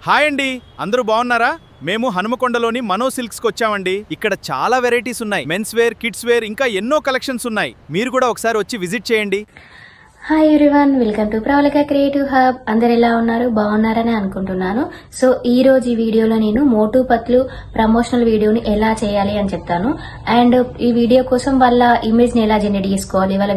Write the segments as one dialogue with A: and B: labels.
A: Hi అండి, అందరూ బాగున్నారా? మేము హనుమకొండలోని మనో సిల్క్స్కి వచ్చామండి. ఇక్కడ చాలా వెరైటీస్ ఉన్నాయి. మెన్స్ వేర్, కిడ్స్ వేర్, ఇంకా ఎన్నో కలెక్షన్స్ ఉన్నాయి. మీరు కూడా ఒకసారి వచ్చి విజిట్ చేయండి.
B: Hi everyone, welcome to Pravalika creative hub. అందరు ఎలా ఉన్నారు? బాగున్నారని అనుకుంటున్నాను. సో ఈ రోజు ఈ వీడియోలో నేను మోటు పత్లు ప్రమోషనల్ వీడియోని ఎలా చేయాలి అని చెప్తాను. అండ్ ఈ వీడియో కోసం వాళ్ళ ఇమేజ్ ని ఎలా జనరేట్ చేసుకోవాలి, వాళ్ళ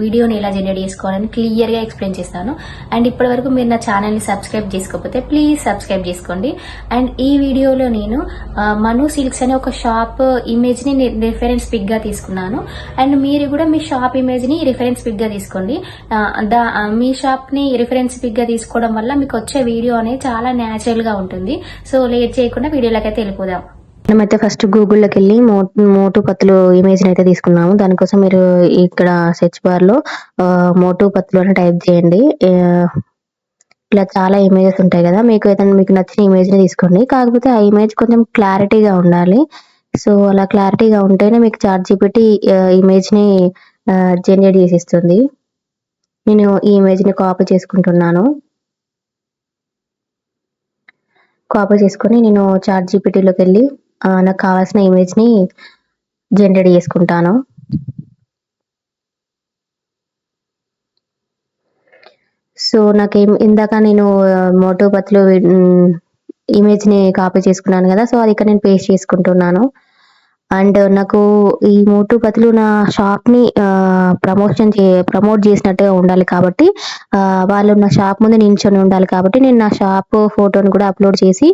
B: వీడియోని ఎలా జనరేట్ చేసుకోవాలని క్లియర్ గా ఎక్స్ప్లెయిన్ చేస్తాను. అండ్ ఇప్పటి వరకు మీరు నా ఛానల్ ని సబ్స్క్రైబ్ చేసుకోకపోతే ప్లీజ్ సబ్స్క్రైబ్ చేసుకోండి. అండ్ ఈ వీడియోలో నేను మను సిల్క్స్ అనే ఒక షాప్ ఇమేజ్ ని రిఫరెన్స్ పిక్ గా తీసుకున్నాను. అండ్ మీరు కూడా మీ షాప్ ఇమేజ్ ని రిఫరెన్స్ పిక్ గా తీసుకోండి. మీ షాప్ ని రిఫరెన్స్ పిక్ గా తీసుకోవడం వల్ల మీకు వచ్చే వీడియో అనేది చాలా న్యాచురల్ గా ఉంటుంది. సో లేట్ చేయకుండా వీడియోలోకి అయితే వెళ్ళిపోదాం.
C: మనమైతే ఫస్ట్ గూగుల్లోకి వెళ్ళి మోటు పత్తులు ఇమేజ్ అయితే తీసుకున్నాము. దానికోసం మీరు ఇక్కడ సెర్చ్ బార్ లో మోటు పత్తులు అని టైప్ చేయండి. ఇలా చాలా ఇమేజెస్ ఉంటాయి కదా, మీకు ఏదైనా మీకు నచ్చిన ఇమేజ్ ని తీసుకోండి. కాకపోతే ఆ ఇమేజ్ కొంచెం క్లారిటీగా ఉండాలి. సో అలా క్లారిటీగా ఉంటేనే మీకు చాట్‌జీపీటీ ఇమేజ్ ని జనరేట్ చేసి ఇస్తుంది. నేను ఈ ఇమేజ్ ని కాపీ చేసుకుంటున్నాను. కాపీ చేసుకొని నేను చాట్‌జీపీటీలోకి వెళ్ళి నాకు కావాల్సిన ఇమేజ్ ని జనరేట్ చేసుకుంటాను. సో ఇందాక నేను మోటు పత్లు ఇమేజ్ ని కాపీ చేసుకున్నాను కదా, సో అది ఇక్కడ నేను పేస్ట్ చేసుకుంటున్నాను. అండ్ నాకు ఈ మోటు పత్లు నా షాప్ ని ప్రమోట్ చేసినట్టుగా ఉండాలి కాబట్టి, వాళ్ళు నా షాప్ ముందు నిల్చొని ఉండాలి కాబట్టి, నేను నా షాప్ ఫోటోని కూడా అప్లోడ్ చేసి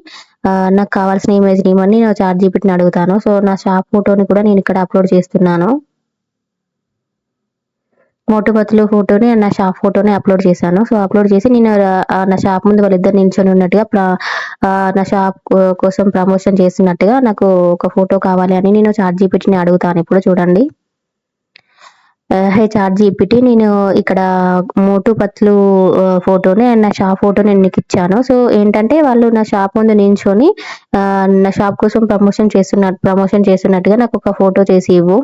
C: నాకు కావాల్సిన ఇమేజ్ ని ఇవ్వమని నేను చాట్‌జీపీటీని అడుగుతాను. సో నా షాప్ ఫోటోని కూడా నేను ఇక్కడ అప్లోడ్ చేస్తున్నాను. మోటు పత్లు ఫోటోని నా షాప్ ఫోటోని అప్లోడ్ చేశాను. సో అప్లోడ్ చేసి నేను నా షాప్ ముందు వాళ్ళిద్దరు నిల్చొని ఉన్నట్టుగా నా షాప్ కోసం ప్రమోషన్ చేస్తున్నట్టుగా నాకు ఒక ఫోటో కావాలి అని నేను చాట్‌జీపీటీని అడుగుతాను. ఇప్పుడు చూడండి. హే చాట్‌జీపీటీ, నేను ఇక్కడ మోటు పత్లు ఫోటోని అండ్ నా షాప్ ఫోటో నేను నీకు ఇచ్చాను. సో ఏంటంటే వాళ్ళు నా షాప్ ముందు నిల్చొని నా షాప్ కోసం ప్రమోషన్ చేస్తున్నట్టుగా నాకు ఒక ఫోటో చేసి ఇవ్వు.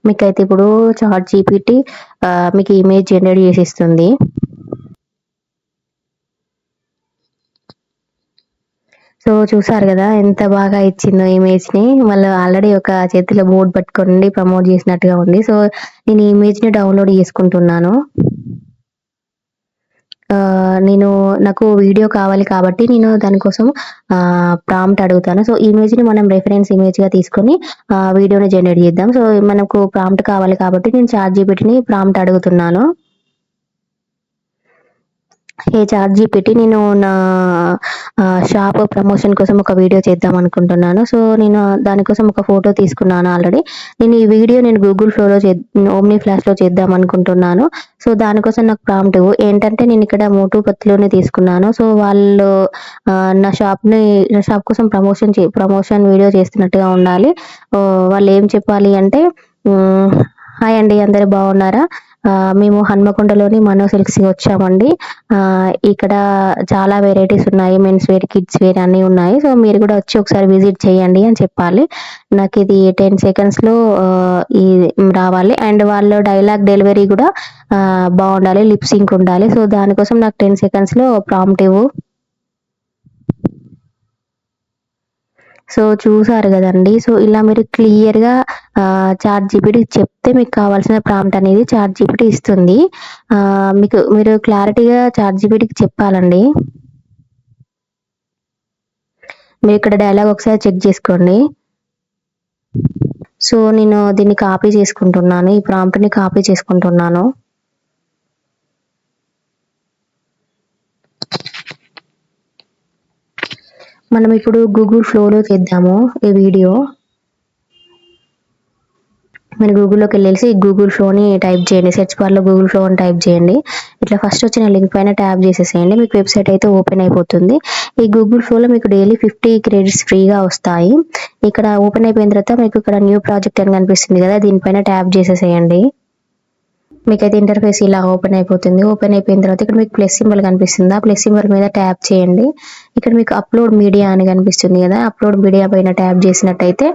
C: మీకైతే ఇప్పుడు చాట్‌జీపీటీ మీకు ఇమేజ్ జనరేట్ చేసి ఇస్తుంది. సో చూసారు కదా ఎంత బాగా ఇచ్చిందో ఇమేజ్ ని. వాళ్ళు ఆల్రెడీ ఒక చేతిలో బోర్డు పట్టుకొని ప్రమోట్ చేసినట్టుగా ఉంది. సో నేను ఈ ఇమేజ్ ని డౌన్లోడ్ చేసుకుంటున్నాను. నాకు వీడియో కావాలి కాబట్టి నేను దానికోసం ప్రాంప్ట్ అడుగుతాను. సో ఇమేజ్ ని మనం రెఫరెన్స్ ఇమేజ్ గా తీసుకొని వీడియోని జనరేట్ చేద్దాం. సో మనకు ప్రాంప్ట్ కావాలి కాబట్టి నేను చాట్‌జీపీటీని ప్రాంప్ట్ అడుగుతున్నాను. హే చాట్‌జీపీటీ, నేను నా షాప్ ప్రమోషన్ కోసం ఒక వీడియో చేద్దాం అనుకుంటున్నాను. సో నేను దానికోసం ఒక ఫోటో తీసుకున్నాను ఆల్రెడీ. ఈ వీడియో నేను గూగుల్ ఫ్లోలో ఓమ్ని ఫ్లాష్ లో చేద్దాం అనుకుంటున్నాను. సో దానికోసం నాకు ప్రాంప్ట్ ఏంటంటే, నేను ఇక్కడ మోటు పత్లుని తీసుకున్నాను. సో వాళ్ళు నా షాప్ కోసం ప్రమోషన్ వీడియో చేస్తున్నట్టుగా ఉండాలి. వాళ్ళు ఏం చెప్పాలి అంటే, హాయ్ అండి, అందరు బాగున్నారా? మేము హన్మకొండలోని మనో సిల్క్స్ కి వచ్చామండి. ఇక్కడ చాలా వెరైటీస్ ఉన్నాయి. మెన్స్ వేర్, కిడ్స్ వేర్ అన్ని ఉన్నాయి. సో మీరు కూడా వచ్చి ఒకసారి విజిట్ చేయండి అని చెప్పాలి. నాకు ఇది 10 seconds లో రావాలి. అండ్ వాళ్ళ డైలాగ్ డెలివరీ కూడా బాగుండాలి, లిప్ సింక్ ఉండాలి. సో దానికోసం నాకు 10 seconds లో ప్రాంప్ట్ ఇవ్వు. సో చూసారు కదండి. సో ఇలా మీరు క్లియర్ గా చాట్‌జీపీటీ చెప్తే మీకు కావాల్సిన ప్రాంప్ట్ అనేది చాట్‌జీపీటీ ఇస్తుంది. మీరు క్లారిటీగా చాట్‌జీపీటీకి చెప్పాలండి. మీరు ఇక్కడ డైలాగ్ ఒకసారి చెక్ చేసుకోండి. సో నేను దీన్ని కాపీ చేసుకుంటున్నాను, ఈ ప్రాంప్ట్ ని కాపీ చేసుకుంటున్నాను. మనం ఇప్పుడు గూగుల్ ఫ్లోలో చేద్దాము ఈ వీడియో. మీరు గూగుల్లోకి వెళ్ళేసి గూగుల్ ఫ్లోని టైప్ చేయండి. సెర్చ్ బార్లో గూగుల్ ఫ్లో అని టైప్ చేయండి. ఇట్లా ఫస్ట్ వచ్చిన లింక్ పైన ట్యాప్ చేసేసేయండి. మీకు వెబ్సైట్ అయితే ఓపెన్ అయిపోతుంది. ఈ గూగుల్ ఫ్లోలో మీకు డైలీ 50 credits ఫ్రీగా వస్తాయి. ఇక్కడ ఓపెన్ అయిపోయిన తర్వాత మీకు ఇక్కడ న్యూ ప్రాజెక్ట్ అని కనిపిస్తుంది కదా, దీనిపైన ట్యాప్ చేసేసేయండి. మీకైతే ఇంటర్ఫేస్ ఇలా ఓపెన్ అయిపోతుంది. ఓపెన్ అయిపోయిన తర్వాత ఇక్కడ మీకు ప్లస్ సింబల్ కనిపిస్తుంది. ఆ ప్లస్ సింబల్ మీద ట్యాప్ చేయండి. ఇక్కడ మీకు అప్లోడ్ మీడియా అని కనిపిస్తుంది కదా, అప్లోడ్ మీడియా పైన ట్యాప్ చేసినట్టయితే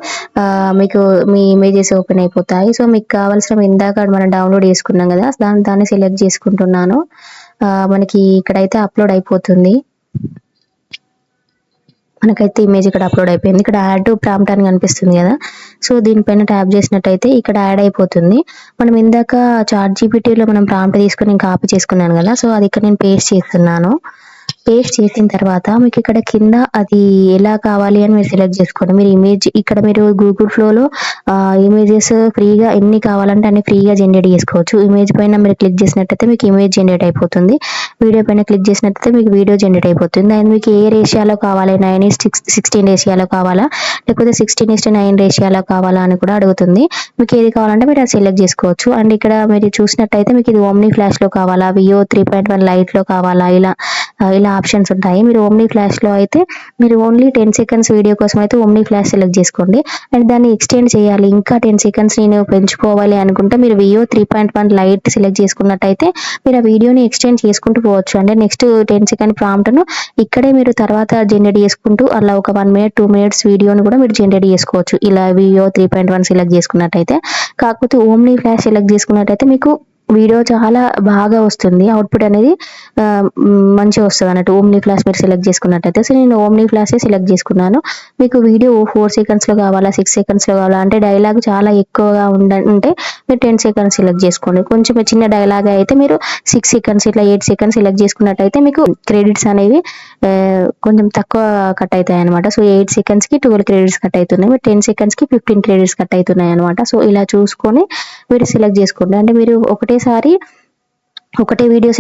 C: మీకు మీ ఇమేజెస్ ఓపెన్ అయిపోతాయి. సో మీకు కావాల్సిన ఇందాక మనం డౌన్లోడ్ చేసుకున్నాం కదా, దాన్ని సెలెక్ట్ చేసుకుంటున్నాను. మనకి ఇక్కడైతే అప్లోడ్ అయిపోతుంది. మనకైతే ఇమేజ్ ఇక్కడ అప్లోడ్ అయిపోయింది. ఇక్కడ యాడ్ టు ప్రాంప్ట్ అని కనిపిస్తుంది కదా, సో దీనిపైన ట్యాప్ చేసినట్టయితే ఇక్కడ యాడ్ అయిపోతుంది. మనం ఇందాక ChatGPTలో మనం ప్రాంప్ట్ తీసుకుని నేను కాపీ చేసుకున్నాను కదా, సో అది ఇక్కడ నేను పేస్ట్ చేస్తున్నాను. పేస్ట్ చేసిన తర్వాత మీకు ఇక్కడ కింద అది ఎలా కావాలి అని మీరు సెలెక్ట్ చేసుకోండి. మీరు ఇమేజ్ ఇక్కడ మీరు గూగుల్ ఫ్లోలో ఇమేజెస్ ఫ్రీగా ఎన్ని కావాలంటే అన్ని ఫ్రీగా జనరేట్ చేసుకోవచ్చు. ఇమేజ్ పైన మీరు క్లిక్ చేసినట్టయితే మీకు ఇమేజ్ జనరేట్ అయిపోతుంది. వీడియో పైన క్లిక్ చేసినట్టయితే మీకు వీడియో జనరేట్ అయిపోతుంది. అండ్ మీకు ఏ రేషియాలో కావాలి, 9:16 రేషియాలో కావాలా లేకపోతే 16:9 రేషియాలో కావాలా అని కూడా అడుగుతుంది. మీకు ఏది కావాలంటే మీరు అది సెలెక్ట్ చేసుకోవచ్చు. అండ్ ఇక్కడ మీరు చూసినట్టయితే మీకు ఇది ఓమ్ని ఫ్లాష్లో కావాలా, వియో 3.1 లైట్లో కావాలా, ఇలా ఆప్షన్స్ ఉంటాయి. మీరు ఓమ్ని ఫ్లాష్లో అయితే మీరు ఓన్లీ 10 సెకండ్స్ వీడియో కోసం అయితే ఓమ్ని ఫ్లాష్ సెలెక్ట్ చేసుకోండి. అండ్ దాన్ని ఎక్స్టెండ్ చేయాలి, ఇంకా 10 సెకండ్స్ నేను పెంచుకోవాలి అనుకుంటే మీరు వియో 3.1 లైట్ సెలెక్ట్ చేసుకున్నట్టయితే మీరు ఆ వీడియోని ఎక్స్టెండ్ చేసుకుంటూ పోవచ్చు. అంటే నెక్స్ట్ 10 సెకండ్ ప్రాంప్ట్ను ఇక్కడే మీరు తర్వాత జనరేట్ చేసుకుంటూ అలా ఒక 1 మినిట్ 2 మినిట్స్ వీడియోని కూడా మీరు జనరేట్ చేసుకోవచ్చు ఇలా వియో 3.1 సెలెక్ట్ చేసుకున్నట్టయితే. కాకపోతే ఓమ్ని ఫ్లాష్ సెలెక్ట్ చేసుకున్నట్టయితే మీకు వీడియో చాలా బాగా వస్తుంది, అవుట్పుట్ అనేది మంచిగా వస్తుంది అన్నట్టు ఓమ్ని ఫ్లాష్ మీరు సెలెక్ట్ చేసుకున్నట్టయితే. సో నేను ఓమ్ని ఫ్లాషే సెలెక్ట్ చేసుకున్నాను. మీకు వీడియో 4 సెకండ్స్లో కావాలా 6 సెకండ్స్లో కావాలా, అంటే డైలాగ్ చాలా ఎక్కువగా ఉంటే మీరు 10 సెకండ్స్ సెలెక్ట్ చేసుకోండి. కొంచెం చిన్న డైలాగ్ అయితే మీరు 6 సెకండ్స్ ఇట్లా 8 సెకండ్స్ సెలెక్ట్ చేసుకున్నట్టయితే మీకు క్రెడిట్స్ అనేవి కొంచెం తక్కువ కట్ అవుతాయి అనమాట. సో 8 సెకండ్స్కి 12 క్రెడిట్స్ కట్ అవుతున్నాయి, మీరు 10 సెకండ్స్కి 15 క్రెడిట్స్ కట్ అవుతున్నాయి అనమాట. సో ఇలా చూసుకొని మీరు సెలెక్ట్ చేసుకోండి. అంటే మీరు ఒకటేసారి ఒకటే వీడియో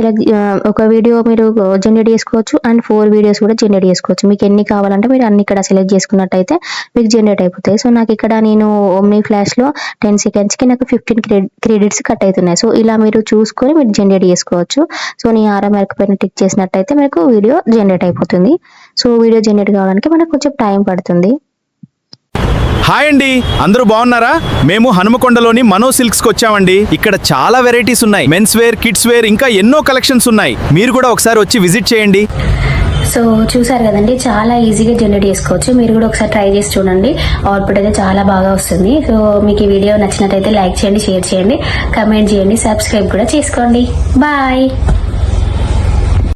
C: ఒక వీడియో మీరు జనరేట్ చేసుకోవచ్చు అండ్ 4 వీడియోస్ కూడా జనరేట్ చేసుకోవచ్చు. మీకు ఎన్ని కావాలంటే మీరు అన్ని ఇక్కడ సెలెక్ట్ చేసుకున్నట్టయితే మీకు జనరేట్ అయిపోతాయి. సో నాకు ఇక్కడ నేను ఓమ్ని ఫ్లాష్లో 10 సెకండ్స్కి నాకు 15 క్రెడిట్స్ కట్ అవుతున్నాయి. సో ఇలా మీరు చూసుకొని మీరు జనరేట్ చేసుకోవచ్చు. సో నేను ఆరో మార్క్ పైన టిక్ చేసినట్టయితే మీకు వీడియో జనరేట్ అయిపోతుంది. సో వీడియో జనరేట్ కావడానికి మనకు కొంచెం టైం పడుతుంది.
A: హాయ్ అండి, అందరూ బాగున్నారా? మేము హనుమకొండలోని మనో సిల్క్స్కి వచ్చామండి. ఇక్కడ చాలా వెరైటీస్ ఉన్నాయి. మెన్స్ వేర్, కిడ్స్ వేర్ ఇంకా ఎన్నో కలెక్షన్స్ ఉన్నాయి. మీరు కూడా ఒకసారి వచ్చి విజిట్ చేయండి.
B: సో చూసారు కదండి, చాలా ఈజీగా జనరేట్ చేసుకోవచ్చు. మీరు కూడా ఒకసారి ట్రై చేసి చూడండి, అవుట్పుట్ అయితే చాలా బాగా వస్తుంది. సో మీకు ఈ వీడియో నచ్చినట్టయితే లైక్ చేయండి, షేర్ చేయండి, కమెంట్ చేయండి, సబ్స్క్రైబ్ కూడా చేసుకోండి. బాయ్.